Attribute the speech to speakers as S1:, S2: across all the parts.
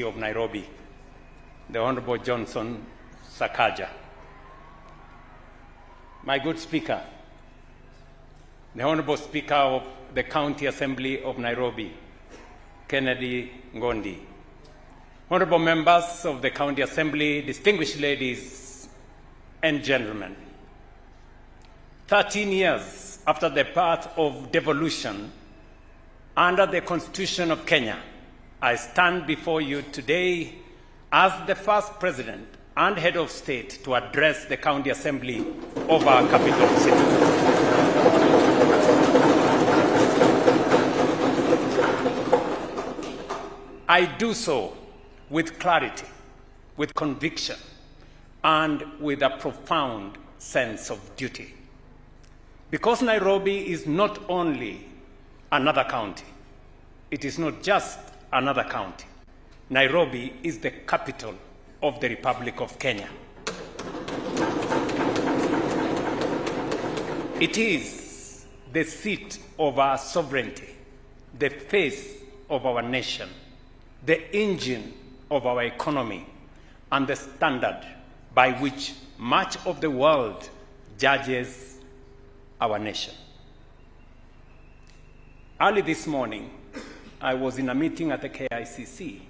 S1: of Nairobi, the Honorable Johnson Sakaja. My good Speaker, the Honorable Speaker of the County Assembly of Nairobi, Kennedy Ngondi, Honorable members of the County Assembly, distinguished ladies and gentlemen, 13 years after the birth of devolution under the Constitution of Kenya, I stand before you today as the first President and Head of State to address the County Assembly of our capital city. I do so with clarity, with conviction, and with a profound sense of duty. Because Nairobi is not only another county, it is not just another county. Nairobi is the capital of the Republic of Kenya. It is the seat of our sovereignty, the face of our nation, the engine of our economy, and the standard by which much of the world judges our nation. Early this morning, I was in a meeting at the KICC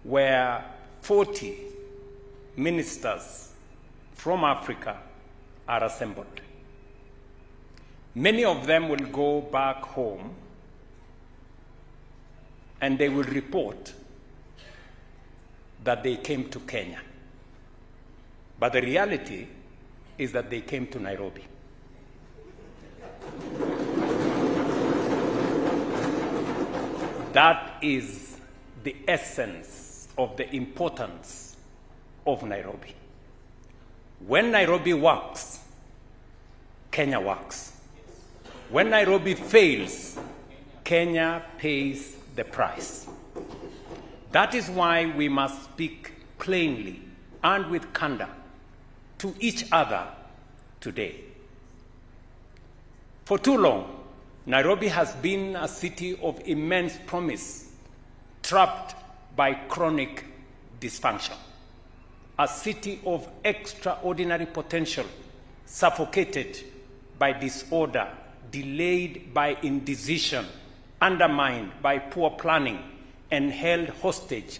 S1: where 40 ministers from Africa are assembled. Many of them will go back home and they will report that they came to Kenya. But the reality is that they came to Nairobi. That is the essence of the importance of Nairobi. When Nairobi works, Kenya works. When Nairobi fails, Kenya pays the price. That is why we must speak plainly and with candor to each other today. For too long, Nairobi has been a city of immense promise, trapped by chronic dysfunction. A city of extraordinary potential, suffocated by disorder, delayed by indecision, undermined by poor planning, and held hostage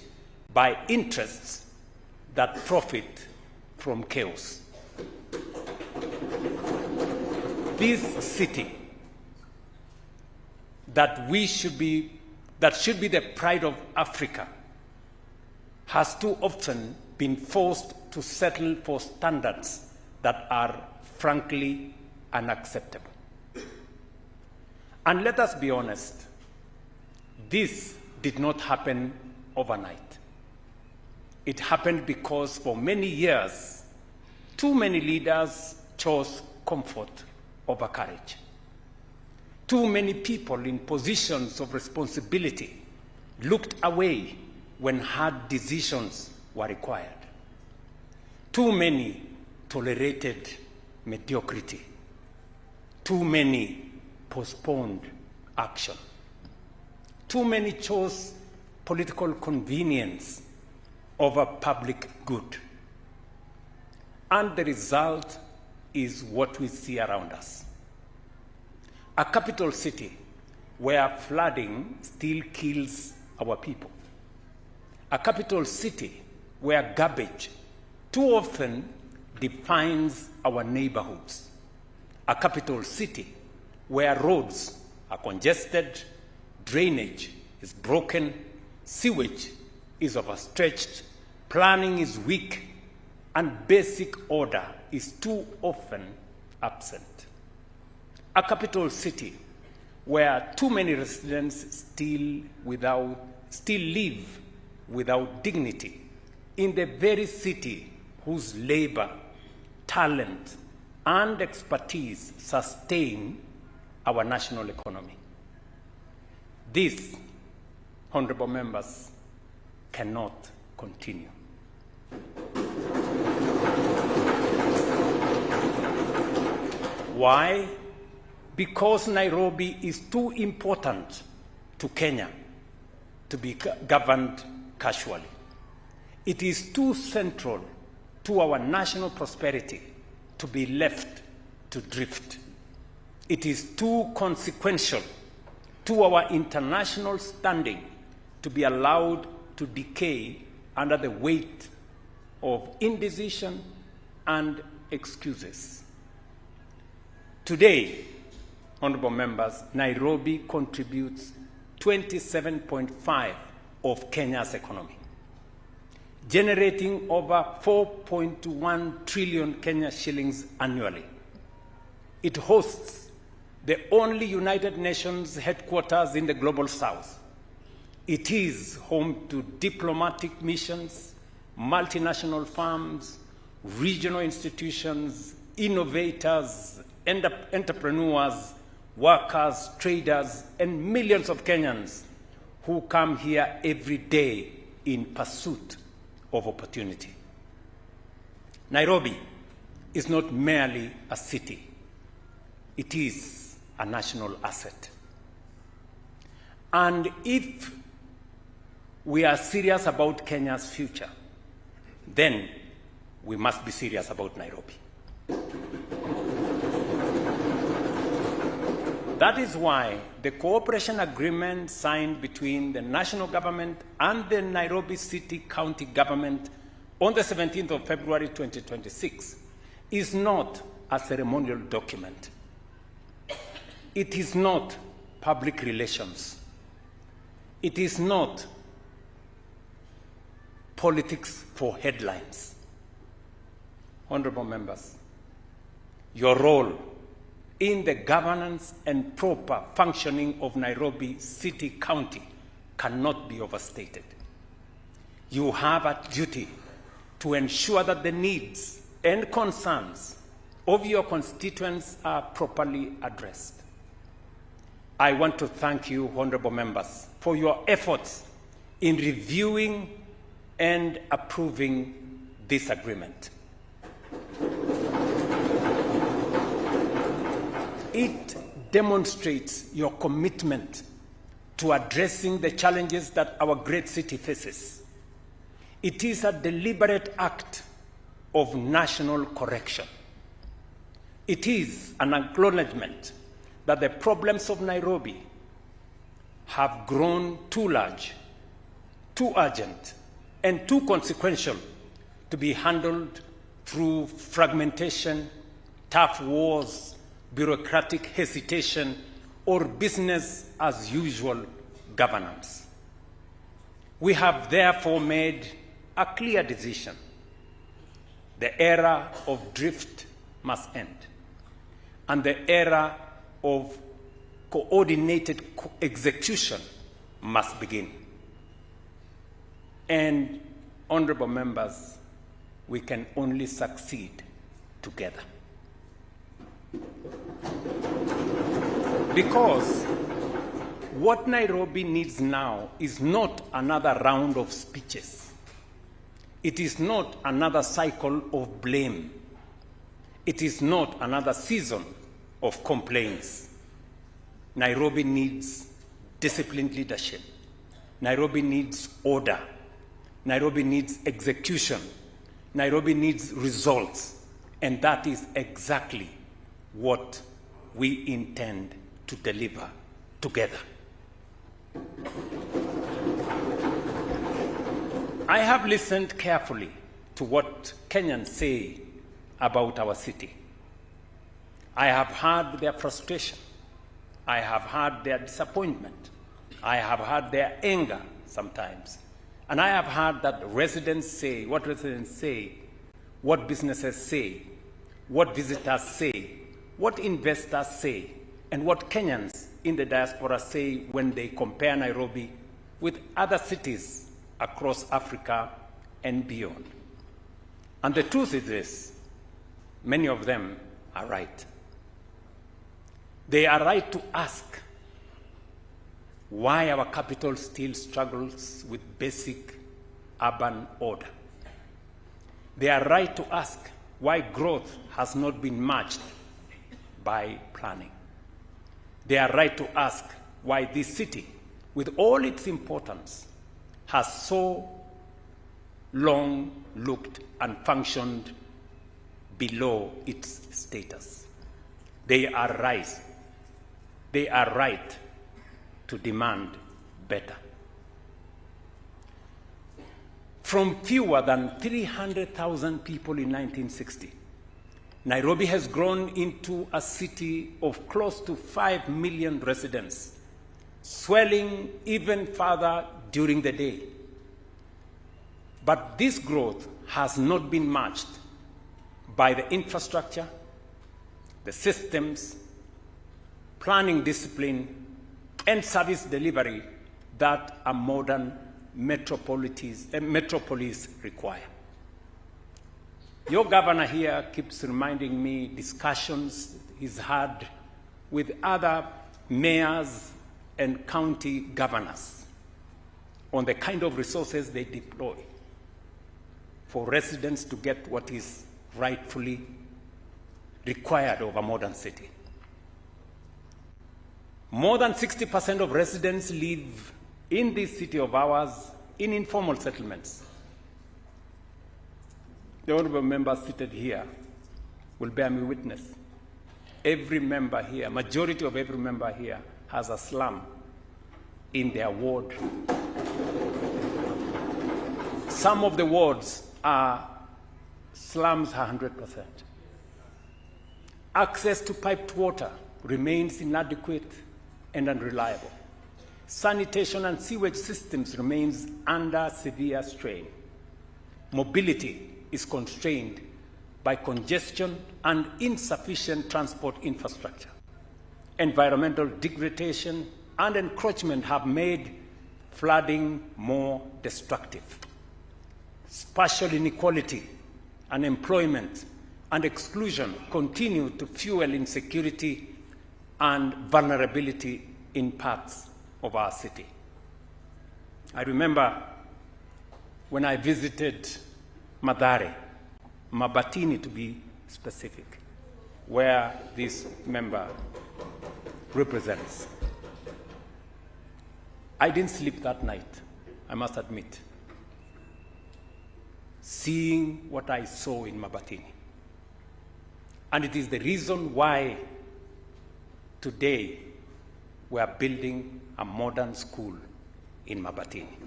S1: by interests that profit from chaos. This city that should be the pride of Africa has too often been forced to settle for standards that are frankly unacceptable. And let us be honest, this did not happen overnight. It happened because for many years, too many leaders chose comfort over courage. Too many people in positions of responsibility looked away when hard decisions were required. Too many tolerated mediocrity. Too many postponed action. Too many chose political convenience over public good. And the result is what we see around us. A capital city where flooding still kills our people. A capital city where garbage too often defines our neighborhoods. A capital city where roads are congested, drainage is broken, sewage is overstretched, planning is weak, and basic order is too often absent. A capital city where too many residents still live without dignity in the very city whose labor, talent, and expertise sustain our national economy. This, honorable members, cannot continue. Why? Because Nairobi is too important to Kenya to be governed casually. It is too central to our national prosperity to be left to drift. It is too consequential to our international standing to be allowed to decay under the weight of indecision and excuses. Today, honorable members, Nairobi contributes 27.5% of Kenya's economy, generating over 4.1 trillion Kenya shillings annually. It hosts the only United Nations headquarters in the global south. It is home to diplomatic missions, multinational firms, regional institutions, innovators, entrepreneurs, workers, traders, and millions of Kenyans who come here every day in pursuit of opportunity. Nairobi is not merely a city. It is a national asset. And if we are serious about Kenya's future, then we must be serious about Nairobi. That is why the cooperation agreement signed between the national government and the Nairobi City County government on the 17th of February 2026 is not a ceremonial document. It is not public relations. It is not politics for headlines. Honorable members, your role in the governance and proper functioning of Nairobi City County cannot be overstated. You have a duty to ensure that the needs and concerns of your constituents are properly addressed. I want to thank you, honorable members, for your efforts in reviewing and approving this agreement. It demonstrates your commitment to addressing the challenges that our great city faces. It is a deliberate act of national correction. It is an acknowledgement that the problems of Nairobi have grown too large, too urgent, and too consequential to be handled through fragmentation, tough wars, bureaucratic hesitation, or business as usual governance. We have therefore made a clear decision. The era of drift must end, and the era of coordinated execution must begin. And, honorable members, we can only succeed together. Because what Nairobi needs now is not another round of speeches. It is not another cycle of blame. It is not another season of complaints. Nairobi needs disciplined leadership. Nairobi needs order. Nairobi needs execution. Nairobi needs results. And that is exactly what we intend to deliver together. I have listened carefully to what Kenyans say about our city. I have heard their frustration. I have heard their disappointment. I have heard their anger sometimes. And I have heard that residents say, what businesses say, what visitors say, what investors say, and what Kenyans in the diaspora say when they compare Nairobi with other cities across Africa and beyond. And the truth is this: many of them are right. They are right to ask why our capital still struggles with basic urban order. They are right to ask why growth has not been matched by planning. They are right to ask why this city, with all its importance, has so long looked and functioned below its status. They are right to demand better. From fewer than 300,000 people in 1960, Nairobi has grown into a city of close to 5 million residents, swelling even further during the day. But this growth has not been matched by the infrastructure, the systems, planning discipline, and service delivery that a modern metropolis require. Your governor here keeps reminding me discussions he's had with other mayors and county governors on the kind of resources they deploy for residents to get what is rightfully required of a modern city. More than 60% of residents live in this city of ours in informal settlements. The honorable members seated here will bear me witness. Every member here, majority of every member here, has a slum in their ward. Some of the wards are slums 100%. Access to piped water remains inadequate and unreliable. Sanitation and sewage systems remains under severe strain. Mobility is constrained by congestion and insufficient transport infrastructure. Environmental degradation and encroachment have made flooding more destructive. Spatial inequality, unemployment, and exclusion continue to fuel insecurity and vulnerability in parts of our city. I remember when I visited Mathare, Mabatini to be specific, where this member represents. I didn't sleep that night, I must admit, seeing what I saw in Mabatini. And it is the reason why today we are building a modern school in Mabatini.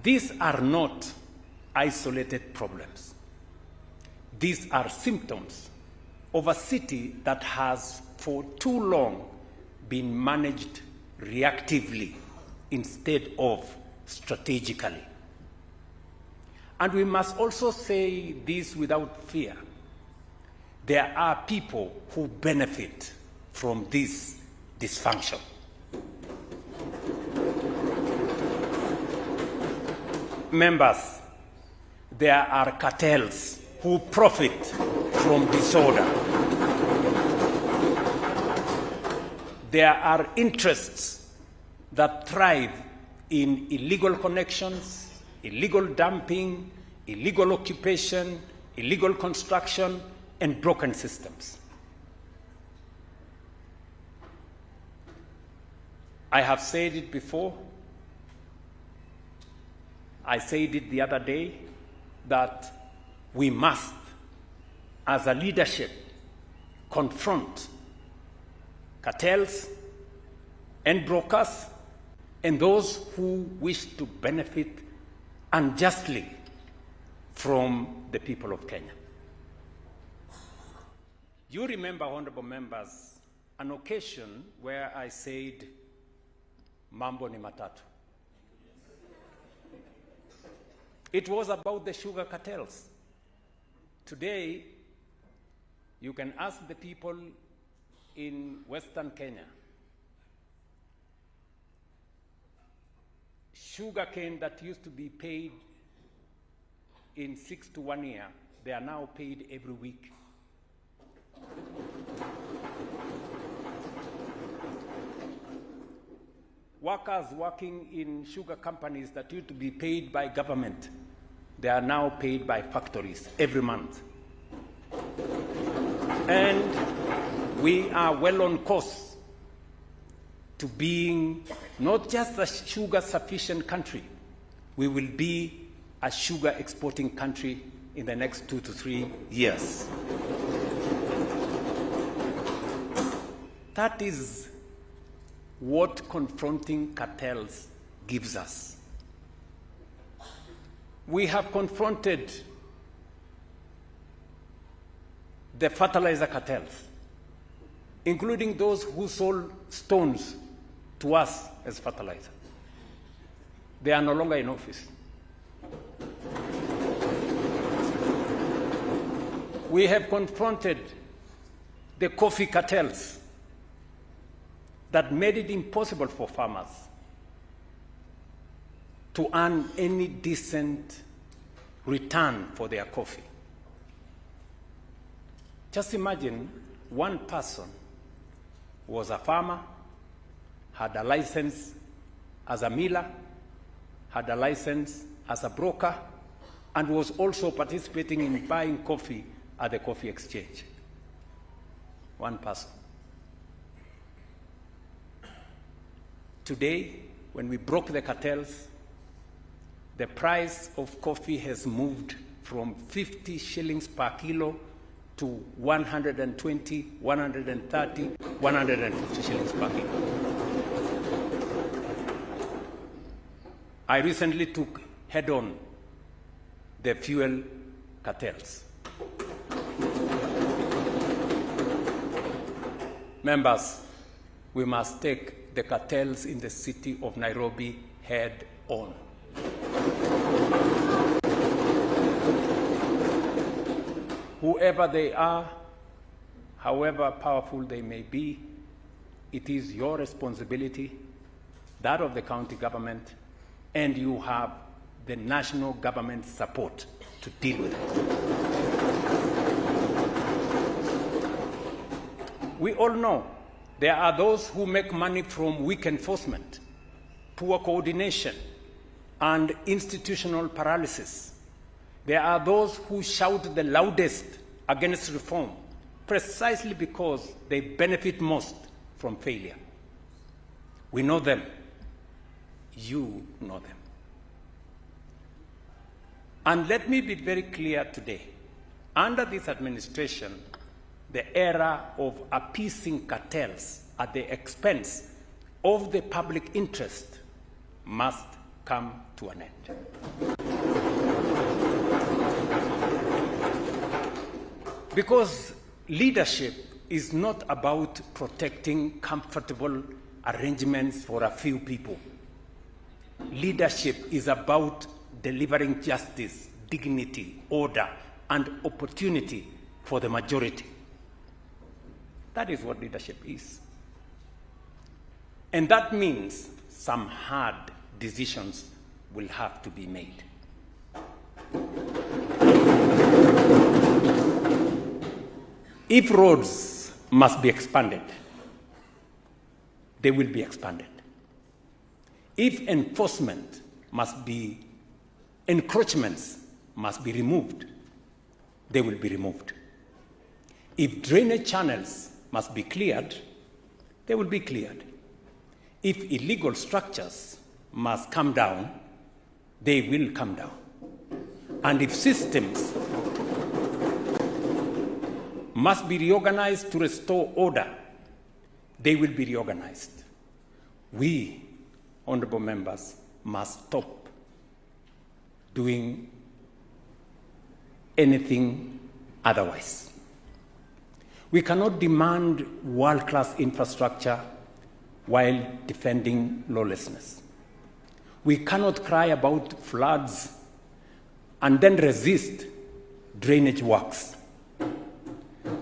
S1: These are not isolated problems. These are symptoms of a city that has for too long been managed reactively instead of strategically. And we must also say this without fear. There are people who benefit from this dysfunction. Members, there are cartels who profit from disorder. There are interests that thrive in illegal connections, illegal dumping, illegal occupation, illegal construction, and broken systems. I have said it before. I said it the other day that we must, as a leadership, confront cartels and brokers and those who wish to benefit unjustly from the people of Kenya. You remember, honorable members, an occasion where I said, mambo ni matatu. It was about the sugar cartels. Today, you can ask the people in Western Kenya, sugar cane that used to be paid in 6 to 1 year, they are now paid every week. Workers working in sugar companies that used to be paid by government, they are now paid by factories every month. And we are well on course to being not just a sugar-sufficient country, we will be a sugar-exporting country in the next 2 to 3 years. That is what confronting cartels gives us. We have confronted the fertilizer cartels, including those who sold stones to us as fertilizer. They are no longer in office. We have confronted the coffee cartels that made it impossible for farmers to earn any decent return for their coffee. Just imagine one person was a farmer, had a license as a miller, had a license as a broker, and was also participating in buying coffee at the coffee exchange. One person. Today, when we broke the cartels, the price of coffee has moved from 50 shillings per kilo to 120, 130, 150 shillings per kilo. I recently took head-on the fuel cartels. Members, we must take the cartels in the city of Nairobi head-on. Whoever they are, however powerful they may be, it is your responsibility, that of the county government, and you have the national government's support to deal with it. We all know there are those who make money from weak enforcement, poor coordination, and institutional paralysis. There are those who shout the loudest against reform precisely because they benefit most from failure. We know them. You know them. And let me be very clear today. Under this administration, the era of appeasing cartels at the expense of the public interest must come to an end. Because leadership is not about protecting comfortable arrangements for a few people. Leadership is about delivering justice, dignity, order, and opportunity for the majority. That is what leadership is. And that means some hard decisions will have to be made. If roads must be expanded, they will be expanded. If enforcement must be, encroachments must be removed, they will be removed. If drainage channels must be cleared, they will be cleared. If illegal structures must come down, they will come down. And if systems must be reorganized to restore order, they will be reorganized. We, honorable members, must stop doing anything otherwise. We cannot demand world-class infrastructure while defending lawlessness. We cannot cry about floods and then resist drainage works.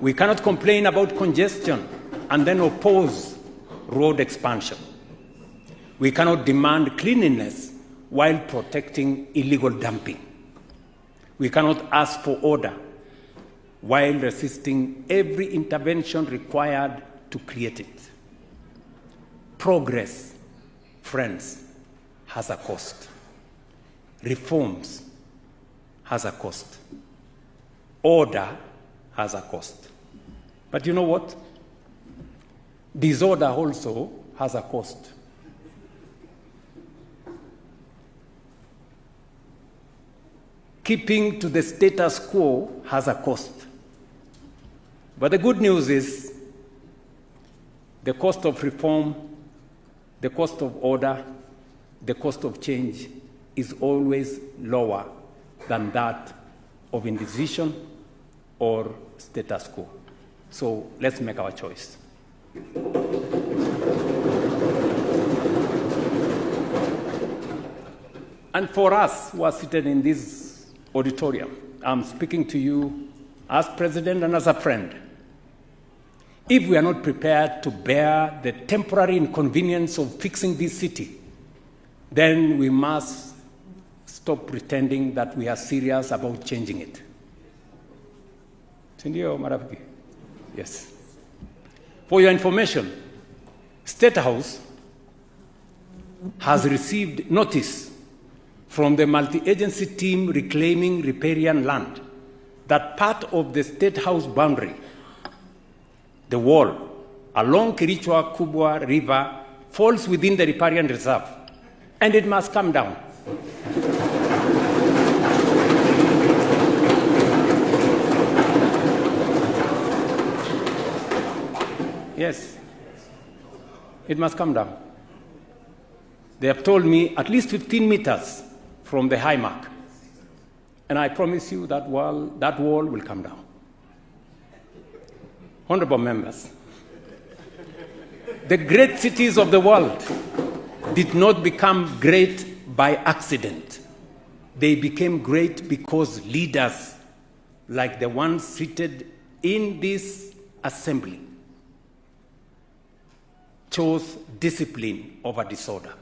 S1: We cannot complain about congestion and then oppose road expansion. We cannot demand cleanliness while protecting illegal dumping. We cannot ask for order while resisting every intervention required to create it. Progress, friends, has a cost. Reforms has a cost. Order has a cost. But you know what? Disorder also has a cost. Keeping to the status quo has a cost. But the good news is the cost of reform, the cost of order, the cost of change is always lower than that of indecision or status quo. So let's make our choice. And for us who are seated in this auditorium, I'm speaking to you as president and as a friend. If we are not prepared to bear the temporary inconvenience of fixing this city, then we must stop pretending that we are serious about changing it. Sindio, marafiki? Yes. For your information, State House has received notice from the multi-agency team reclaiming riparian land that part of the State House boundary, the wall along Kirichwa Kubwa River, falls within the riparian reserve, and it must come down. Yes, it must come down. They have told me at least 15 meters from the high mark. And I promise you that wall will come down. Honorable members, the great cities of the world did not become great by accident. They became great because leaders like the ones seated in this assembly chose discipline over disorder,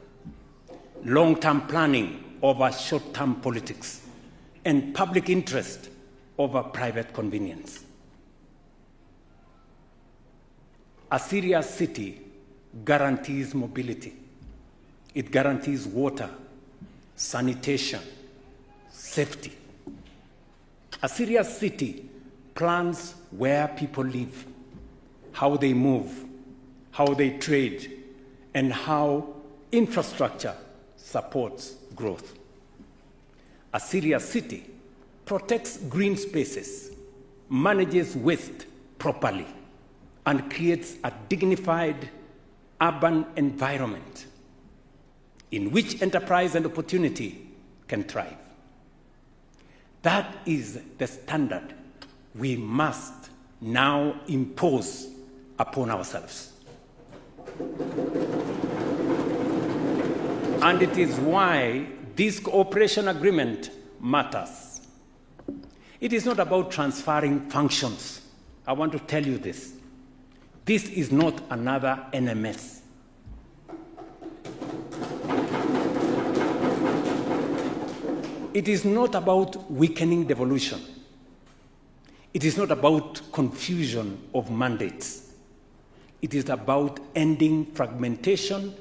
S1: long-term planning over short-term politics, and public interest over private convenience. A serious city guarantees mobility. It guarantees water, sanitation, safety. A serious city plans where people live, how they move, how they trade, and how infrastructure supports growth. A serious city protects green spaces, manages waste properly, and creates a dignified urban environment in which enterprise and opportunity can thrive. That is the standard we must now impose upon ourselves. And it is why this cooperation agreement matters. It is not about transferring functions. I want to tell you this. This is not another NMS. It is not about weakening devolution. It is not about confusion of mandates. It is about ending fragmentation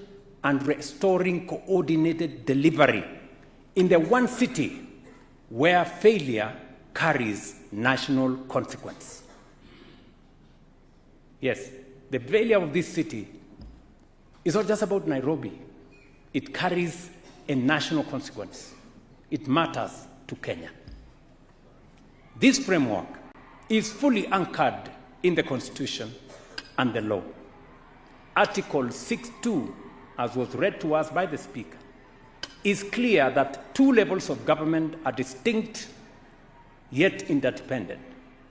S1: and restoring coordinated delivery in the one city where failure carries national consequence. Yes, the failure of this city is not just about Nairobi. It carries a national consequence. It matters to Kenya. This framework is fully anchored in the Constitution and the law. Article 6.2, as was read to us by the Speaker, is clear that two levels of government are distinct yet interdependent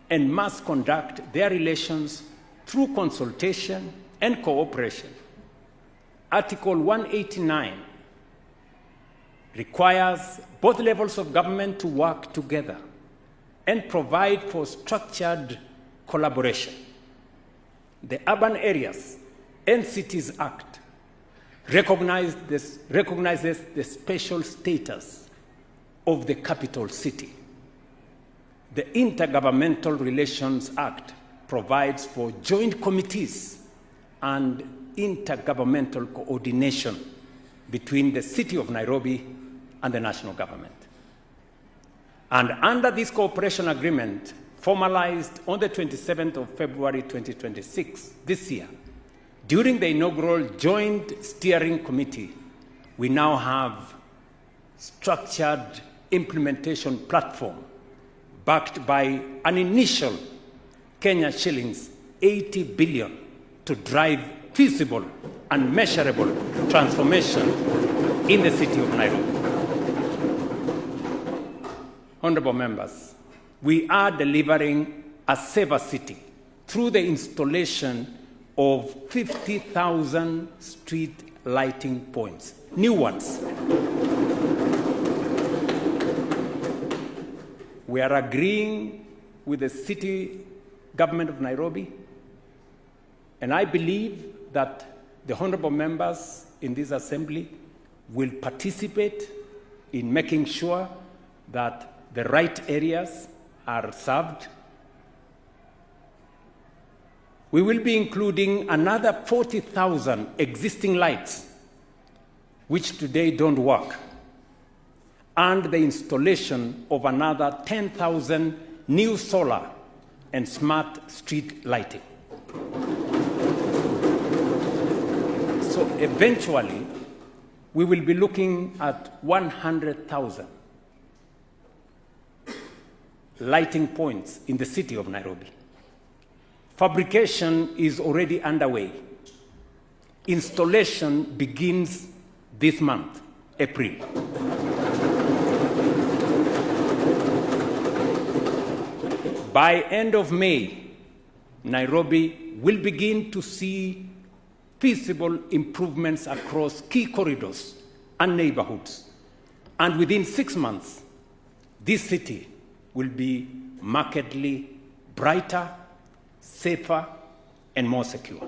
S1: and must conduct their relations through consultation and cooperation. Article 189 requires both levels of government to work together and provide for structured collaboration. The Urban Areas and Cities Act recognizes the special status of the capital city. The Intergovernmental Relations Act provides for joint committees and intergovernmental coordination between the city of Nairobi and the national government. And under this cooperation agreement, formalized on the 27th of February 2026, this year, During the inaugural Joint Steering Committee, we now have structured implementation platform backed by an initial Kenya shillings 80 billion to drive feasible and measurable transformation in the city of Nairobi. Honorable members, we are delivering a safer city through the installation of 50,000 street lighting points, new ones. We are agreeing with the city government of Nairobi, and I believe that the honorable members in this assembly will participate in making sure that the right areas are served. We will be including another 40,000 existing lights, which today don't work, and the installation of another 10,000 new solar and smart street lighting. So eventually, we will be looking at 100,000 lighting points in the city of Nairobi. Fabrication is already underway. Installation begins this month, April. By end of May, Nairobi will begin to see feasible improvements across key corridors and neighborhoods. And within 6 months, this city will be markedly brighter, safer, and more secure.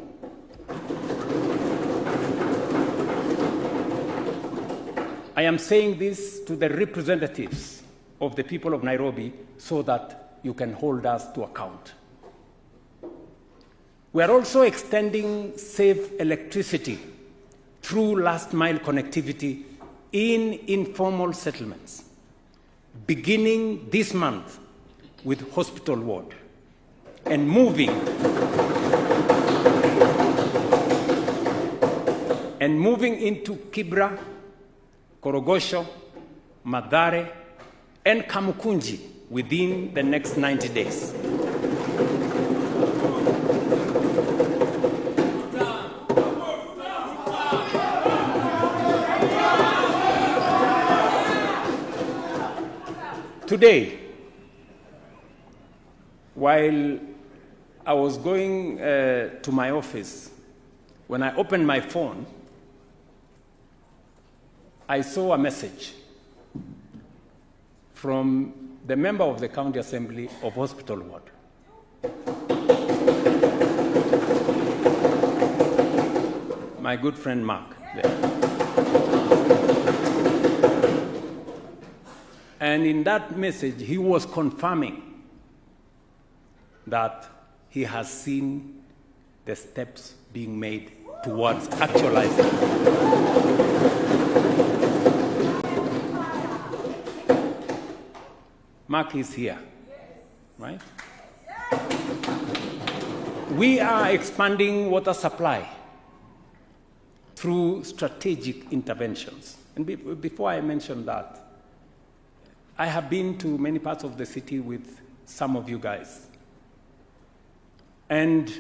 S1: I am saying this to the representatives of the people of Nairobi so that you can hold us to account. We are also extending safe electricity through last-mile connectivity in informal settlements, beginning this month with Hospital Ward, and moving into Kibra, Korogosho, Mathare, and Kamukunji within the next 90 days. Today, while I was going to my office, when I opened my phone, I saw a message from the member of the County Assembly of Hospital Ward. My good friend Mark there. And in that message, he was confirming that he has seen the steps being made towards actualizing. Mark is here, right? We are expanding water supply through strategic interventions. And before I mention that, I have been to many parts of the city with some of you guys. And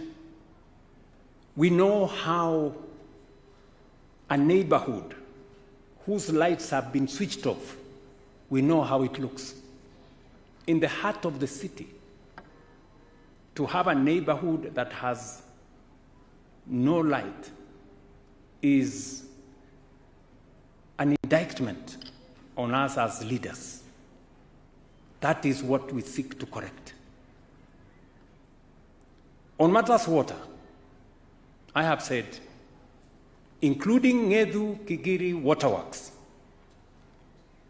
S1: we know how a neighborhood whose lights have been switched off, we know how it looks. In the heart of the city, to have a neighborhood that has no light is an indictment on us as leaders. That is what we seek to correct. On matters water, I have said, including Ngedu Kigiri Waterworks,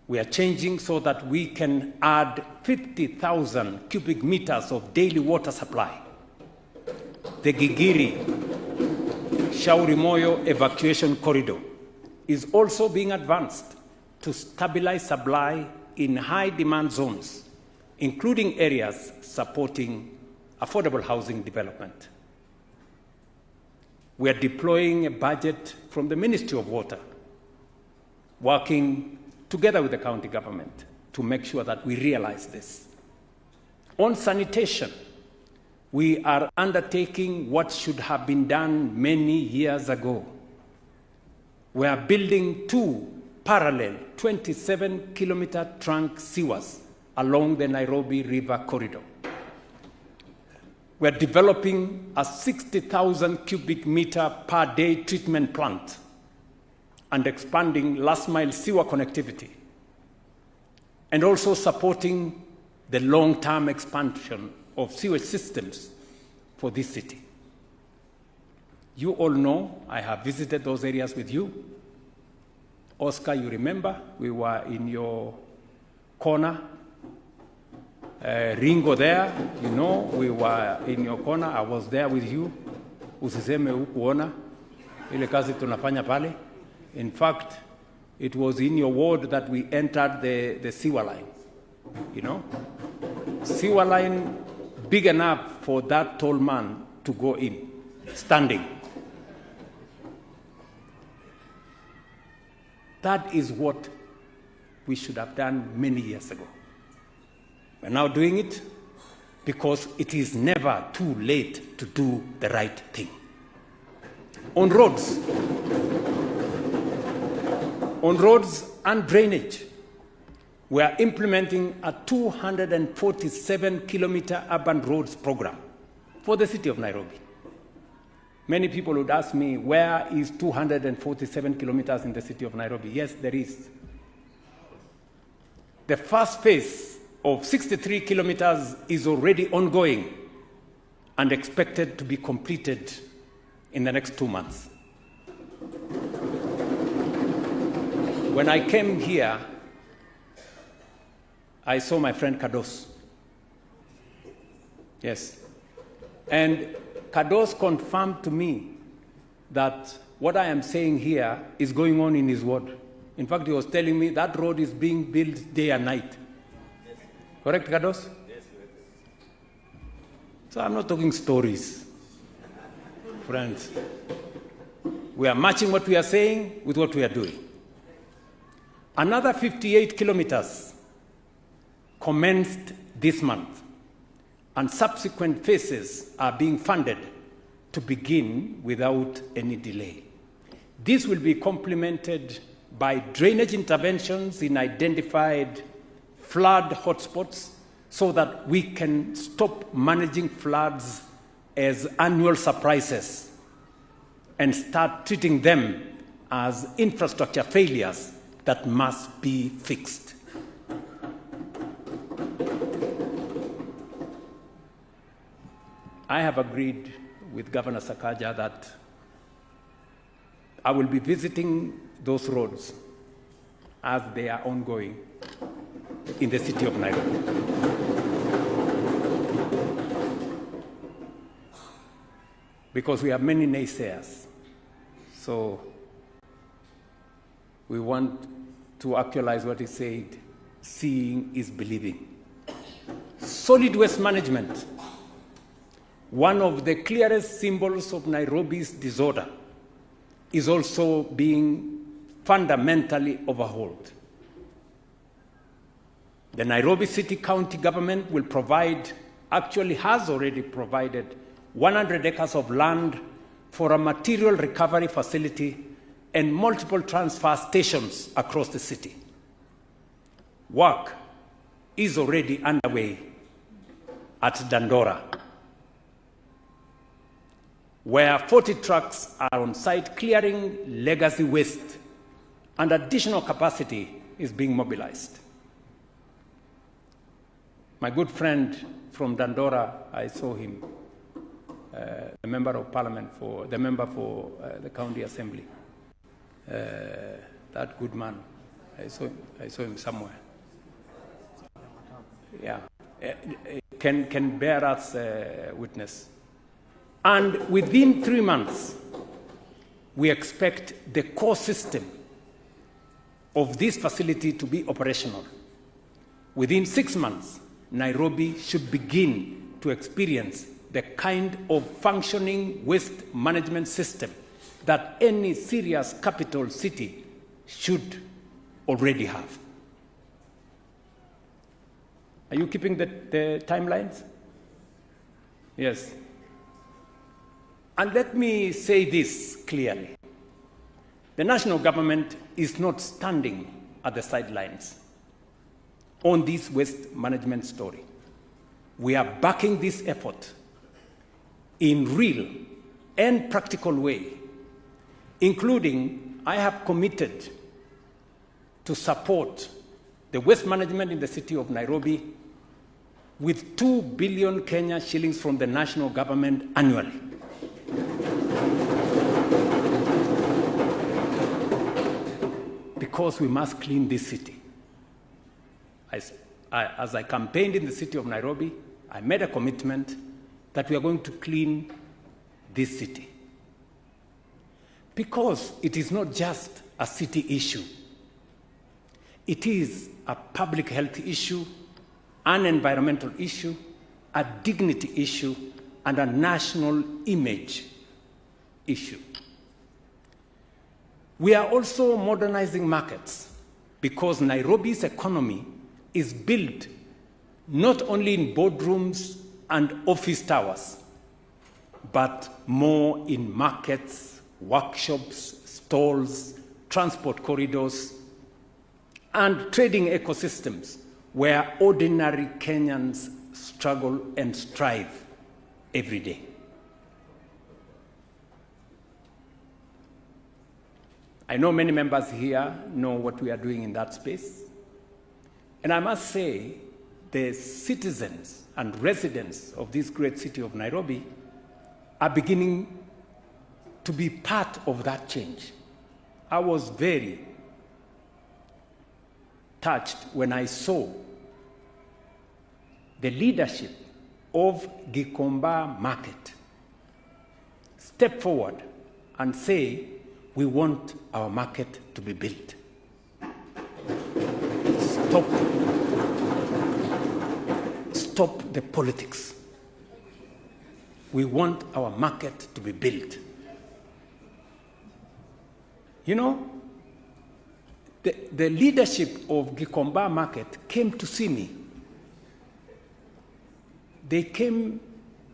S1: we are changing so that we can add 50,000 cubic meters of daily water supply. The Gigiri Shauri Moyo evacuation corridor is also being advanced to stabilize supply in high demand zones, including areas supporting affordable housing development. We are deploying a budget from the Ministry of Water, working together with the county government to make sure that we realize this. On sanitation, we are undertaking what should have been done many years ago. We are building 2 parallel 27-kilometer trunk sewers along the Nairobi River corridor. We are developing a 60,000 cubic meter per day treatment plant and expanding last-mile sewer connectivity, and also supporting the long-term expansion of sewage systems for this city. You all know I have visited those areas with you. Oscar, you remember, we were in your corner. Ringo there, you know, we were in your corner. I was there with you. Usiseme hukuona ile kazi tunafanya pale. In fact, it was in your ward that we entered the sewer line, you know. Sewer line big enough for that tall man to go in, standing. That is what we should have done many years ago. We're now doing it because it is never too late to do the right thing. On roads and drainage, we are implementing a 247-kilometer urban roads program for the city of Nairobi. Many people would ask me, where is 247 kilometers in the city of Nairobi? Yes, there is. The first phase of 63 kilometers is already ongoing and expected to be completed in the next 2 months. When I came here, I saw my friend Kados. Yes. And Kados confirmed to me that what I am saying here is going on in his ward. In fact, he was telling me that road is being built day and night. Yes. Correct, Kados? Yes. So I'm not talking stories, friends. We are matching what we are saying with what we are doing. Another 58 kilometers commenced this month, and subsequent phases are being funded to begin without any delay. This will be complemented by drainage interventions in identified flood hotspots so that we can stop managing floods as annual surprises and start treating them as infrastructure failures that must be fixed. I have agreed with Governor Sakaja that I will be visiting those roads as they are ongoing in the city of Nairobi. Because we have many naysayers. So we want to actualize what he said, seeing is believing. Solid waste management, one of the clearest symbols of Nairobi's disorder, is also being fundamentally overhauled. The Nairobi City County government will provide, actually has already provided, 100 acres of land for a material recovery facility and multiple transfer stations across the city. Work is already underway at Dandora, where 40 trucks are on site clearing legacy waste, and additional capacity is being mobilized. My good friend from Dandora, I saw him, the member of parliament for the county assembly. That good man, I saw him somewhere. Yeah, can bear us witness. And within 3 months, we expect the core system of this facility to be operational. Within 6 months, Nairobi should begin to experience the kind of functioning waste management system that any serious capital city should already have. Are you keeping the timelines? Yes. And let me say this clearly. The national government is not standing at the sidelines on this waste management story. We are backing this effort in real and practical way, including I have committed to support the waste management in the city of Nairobi with 2 billion Kenya shillings from the national government annually. Because we must clean this city. As I campaigned in the city of Nairobi, I made a commitment that we are going to clean this city. Because it is not just a city issue. It is a public health issue, an environmental issue, a dignity issue, and a national image issue. We are also modernizing markets because Nairobi's economy is built not only in boardrooms and office towers, but more in markets, workshops, stalls, transport corridors, and trading ecosystems where ordinary Kenyans struggle and strive every day. I know many members here know what we are doing in that space. And I must say, the citizens and residents of this great city of Nairobi are beginning to be part of that change. I was very touched when I saw the leadership of Gikomba Market step forward and say, we want our market to be built. Stop the politics. We want our market to be built. You know, the leadership of Gikomba Market came to see me. They came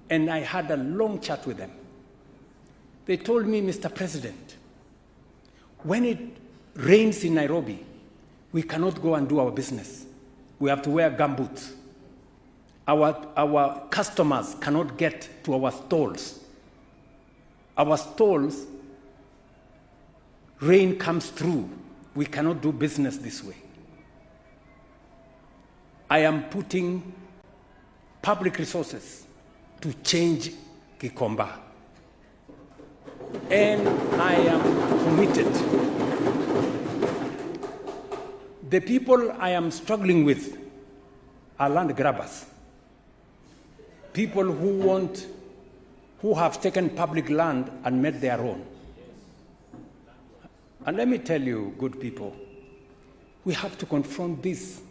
S1: and I had a long chat with them. They told me, Mr. President, when it rains in Nairobi, we cannot go and do our business. We have to wear gumboots. Our customers cannot get to our stalls. Our stalls, rain comes through. We cannot do business this way. I am putting public resources to change Gikomba. And I am committed. The people I am struggling with are land grabbers. People who have taken public land and made their own. And let me tell you, good people, we have to confront this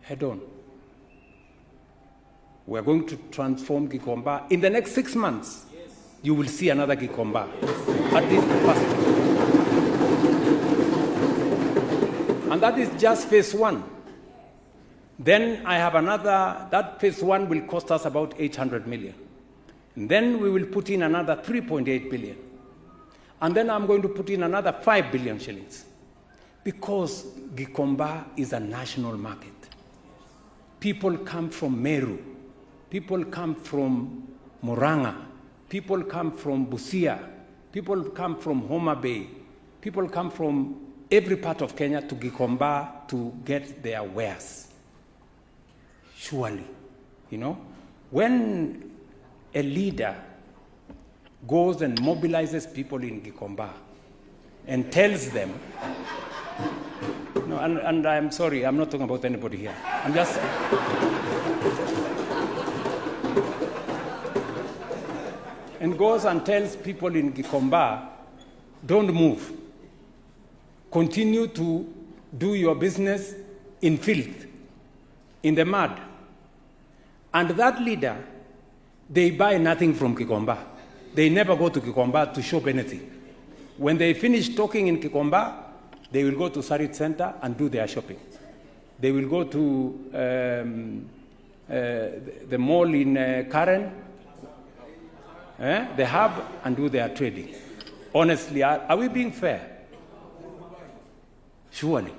S1: head on. We are going to transform Gikomba. In the next 6 months, you will see another Gikomba at this capacity. And that is just phase 1. Then I have another, that phase 1 will cost us about 800 million. And then we will put in another 3.8 billion. And then I'm going to put in another 5 billion shillings. Because Gikomba is a national market. People come from Meru. People come from Murang'a. People come from Busia. People come from Homa Bay. People come from every part of Kenya to Gikomba to get their wares. Surely, you know, when a leader goes and mobilizes people in Gikomba and tells them, no, and I'm sorry, I'm not talking about anybody here. I'm just, and goes and tells people in Gikomba, don't move. Continue to do your business in filth, in the mud. And that leader they buy nothing from Gikomba. They never go to Gikomba to shop anything. When they finish talking in Gikomba, they will go to Sarit Center and do their shopping. They will go to the mall in Karen, the hub, and do their trading. Honestly, are we being fair? Surely.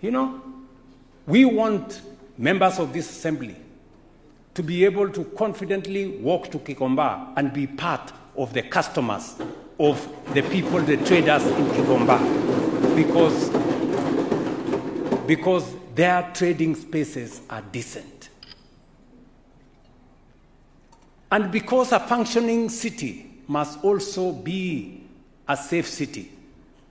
S1: You know, we want members of this assembly to be able to confidently walk to Gikomba and be part of the customers of the people, the traders in Gikomba, because their trading spaces are decent. And because a functioning city must also be a safe city,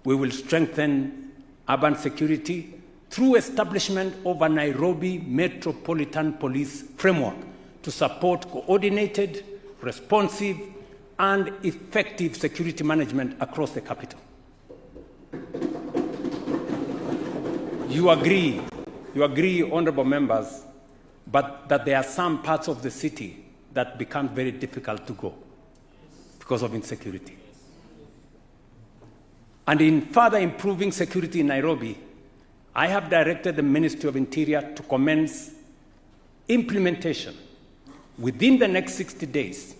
S1: we will strengthen urban security through establishment of a Nairobi Metropolitan Police framework to support coordinated, responsive, and effective security management across the capital. You agree, honorable members, but that there are some parts of the city that become very difficult to go because of insecurity. And in further improving security in Nairobi, I have directed the Ministry of Interior to commence implementation within the next 60 days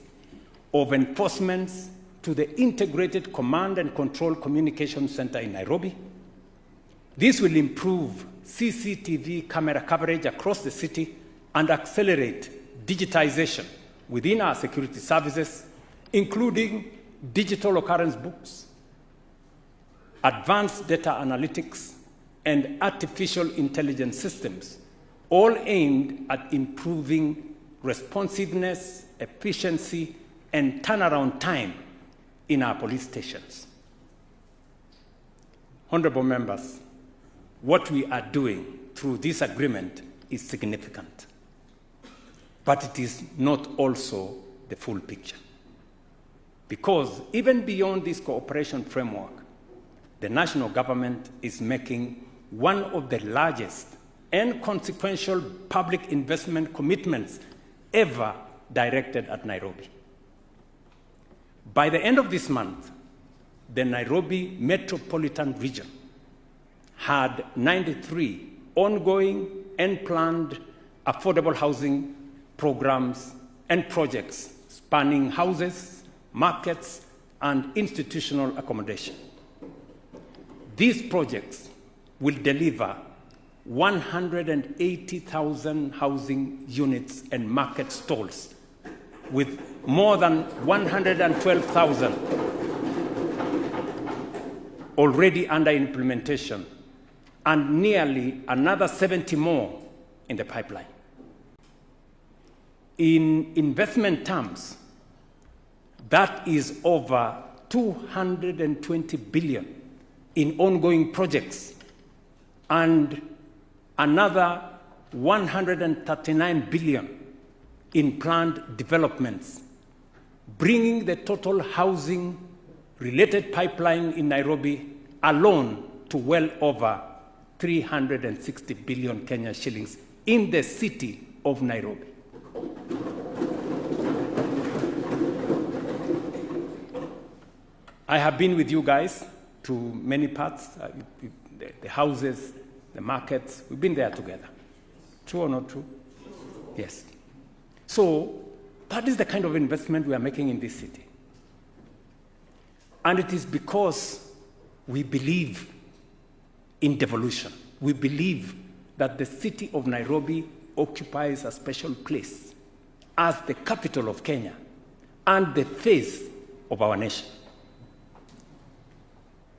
S1: of enforcements to the Integrated Command and Control Communication Center in Nairobi. This will improve CCTV camera coverage across the city and accelerate digitization within our security services, including digital occurrence books, advanced data analytics, and artificial intelligence systems, all aimed at improving responsiveness, efficiency, and turnaround time in our police stations. Honorable members, what we are doing through this agreement is significant, but it is not also the full picture. Because even beyond this cooperation framework, the national government is making one of the largest and consequential public investment commitments ever directed at Nairobi. By the end of this month, the Nairobi metropolitan region had 93 ongoing and planned affordable housing programs and projects spanning houses, markets, and institutional accommodation. These projects will deliver 180,000 housing units and market stalls, with more than 112,000 already under implementation, and nearly another 70 more in the pipeline. In investment terms, that is over 220 billion in ongoing projects and another 139 billion in planned developments, bringing the total housing-related pipeline in Nairobi alone to well over 360 billion Kenya shillings in the city of Nairobi. I have been with you guys to many parts, the houses, the markets. We've been there together. True or not true? Yes. So that is the kind of investment we are making in this city. And it is because we believe in devolution. We believe that the city of Nairobi occupies a special place as the capital of Kenya and the face of our nation.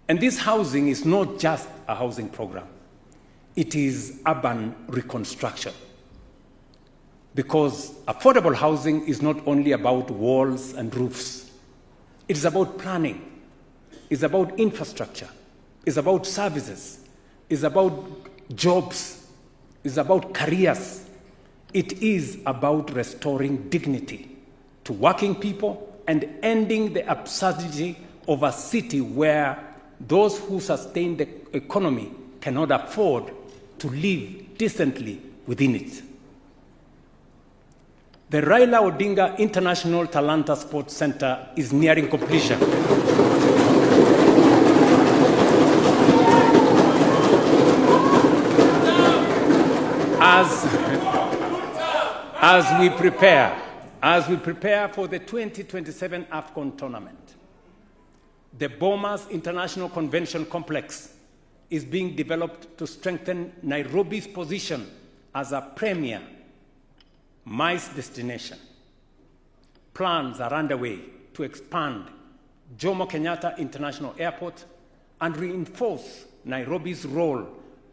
S1: And this housing is not just a housing program. It is urban reconstruction. Because affordable housing is not only about walls and roofs. It is about planning. It's about infrastructure. It's about services. It's about jobs. It's about careers. It is about restoring dignity to working people and ending the absurdity of a city where those who sustain the economy cannot afford to live decently within it. The Raila Odinga International Talanta Sports Center is nearing completion. As we prepare for the 2027 AFCON tournament, the Bomas International Convention Complex is being developed to strengthen Nairobi's position as a premier MICE destination. Plans are underway to expand Jomo Kenyatta International Airport and reinforce Nairobi's role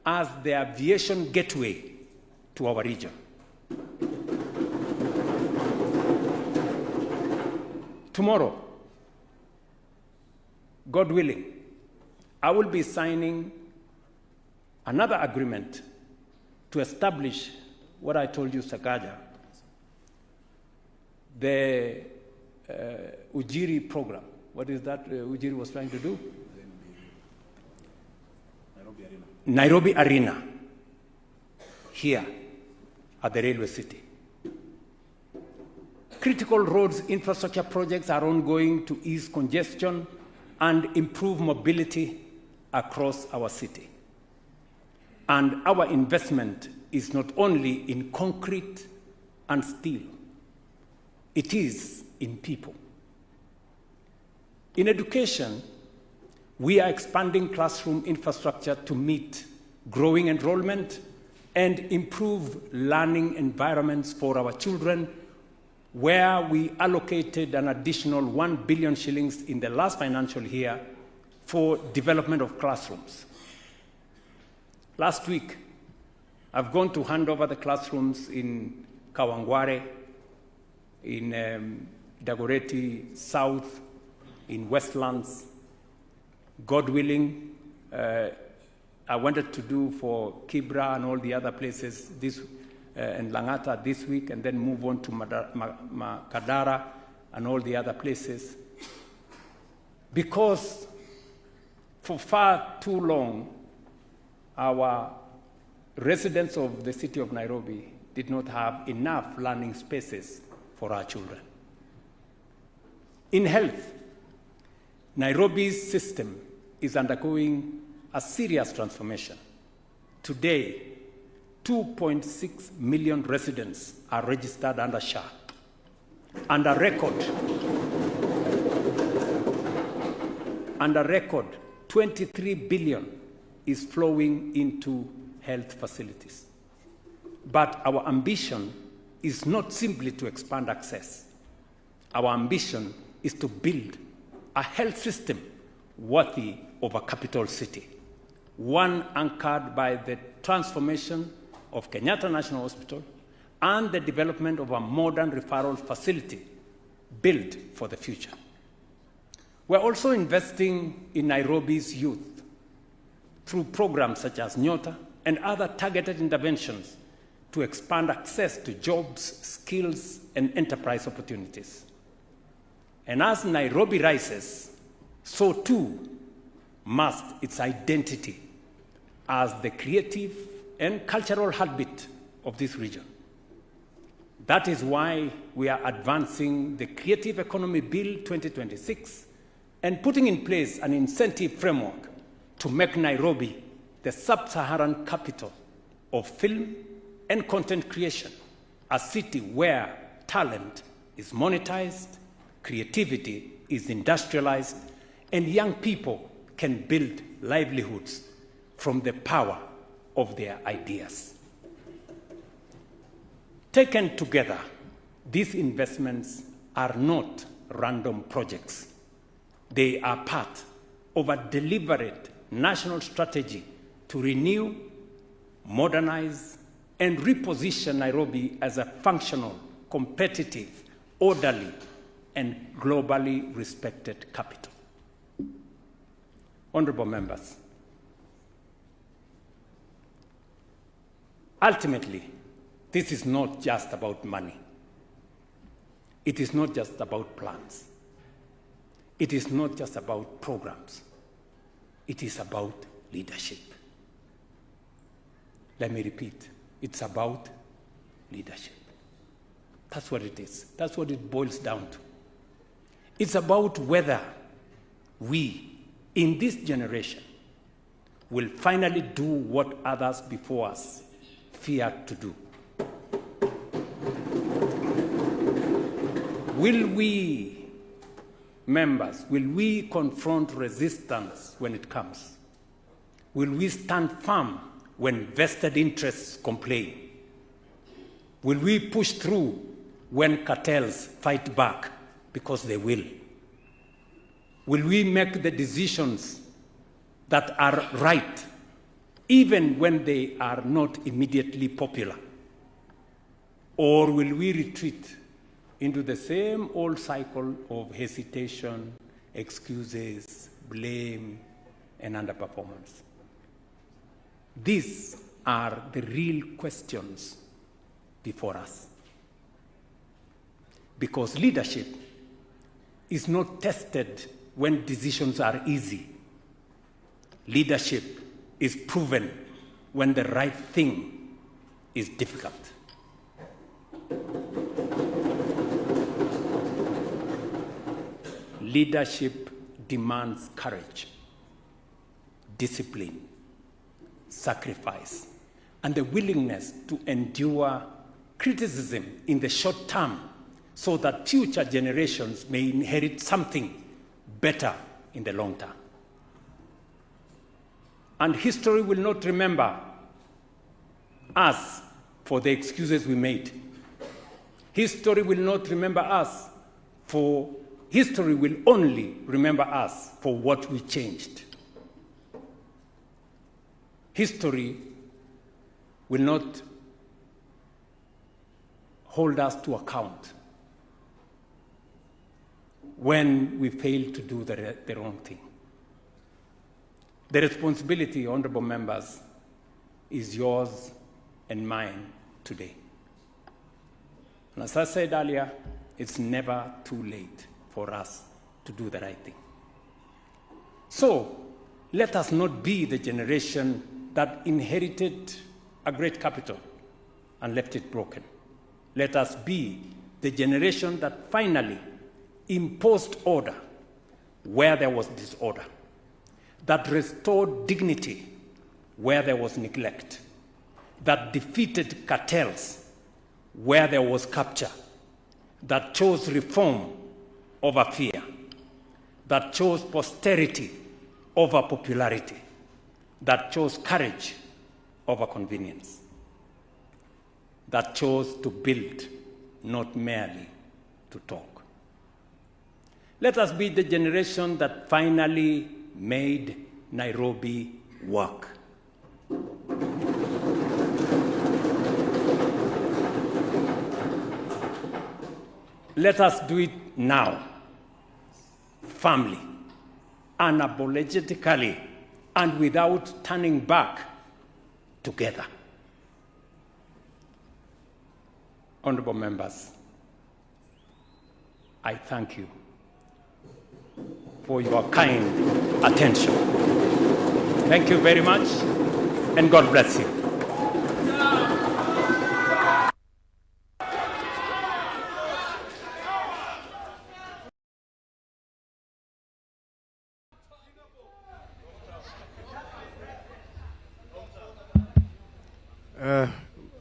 S1: as the aviation gateway to our region. Tomorrow, God willing, I will be signing another agreement to establish what I told you, Sakaja, the Ujiri program. What is that Ujiri was trying to do? Nairobi Arena, here at the railway city. Critical roads infrastructure projects are ongoing to ease congestion and improve mobility across our city. And our investment is not only in concrete and steel, it is in people. In education, we are expanding classroom infrastructure to meet growing enrollment and improve learning environments for our children, where we allocated an additional 1 billion shillings in the last financial year for development of classrooms. Last week, I've gone to hand over the classrooms in Kawangware, in Dagoretti South, in Westlands. God willing, I wanted to do for Kibra and all the other places and Langata this week, and then move on to Makadara and all the other places. Because for far too long, our residents of the city of Nairobi did not have enough learning spaces for our children. In health, Nairobi's system is undergoing a serious transformation. Today, 2.6 million residents are registered under SHA, and a record 23 billion is flowing into health facilities. But our ambition is not simply to expand access. Our ambition is to build a health system worthy of a capital city, one anchored by the transformation of Kenyatta National Hospital and the development of a modern referral facility built for the future. We're also investing in Nairobi's youth through programs such as Nyota and other targeted interventions to expand access to jobs, skills, and enterprise opportunities. And as Nairobi rises, so too must its identity as the creative and cultural heartbeat of this region. That is why we are advancing the Creative Economy Bill 2026 and putting in place an incentive framework to make Nairobi the sub-Saharan capital of film and content creation, a city where talent is monetized, creativity is industrialized, and young people can build livelihoods from the power of their ideas. Taken together, these investments are not random projects. They are part of a deliberate national strategy to renew, modernize, and reposition Nairobi as a functional, competitive, orderly, and globally respected capital. Honorable members, ultimately, this is not just about money. It is not just about plans. It is not just about programs. It is about leadership. Let me repeat, it's about leadership. That's what it is. That's what it boils down to. It's about whether we, in this generation, will finally do what others before us feared to do. Will we, members, will we confront resistance when it comes? Will we stand firm when vested interests complain? Will we push through when cartels fight back, because they will? Will we make the decisions that are right, even when they are not immediately popular? Or will we retreat into the same old cycle of hesitation, excuses, blame, and underperformance? These are the real questions before us. Because leadership is not tested when decisions are easy. Leadership is proven when the right thing is difficult. Leadership demands courage, discipline, sacrifice, and the willingness to endure criticism in the short term so that future generations may inherit something better in the long term. And history will not remember us for the excuses we made. History will not remember us for, history will only remember us for what we changed. History will not hold us to account when we fail to do the wrong thing. The responsibility, honorable members, is yours and mine today. And as I said earlier, it's never too late for us to do the right thing. So let us not be the generation that inherited a great capital and left it broken. Let us be the generation that finally imposed order where there was disorder, that restored dignity where there was neglect, that defeated cartels where there was capture, that chose reform over fear, that chose posterity over popularity, that chose courage over convenience, that chose to build, not merely to talk. Let us be the generation that finally made Nairobi work. Let us do it now, firmly, unapologetically, and without turning back, together. Honorable members, I thank you for your kind attention. Thank you very much, and God bless you.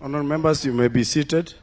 S2: Honourable members, you may be seated.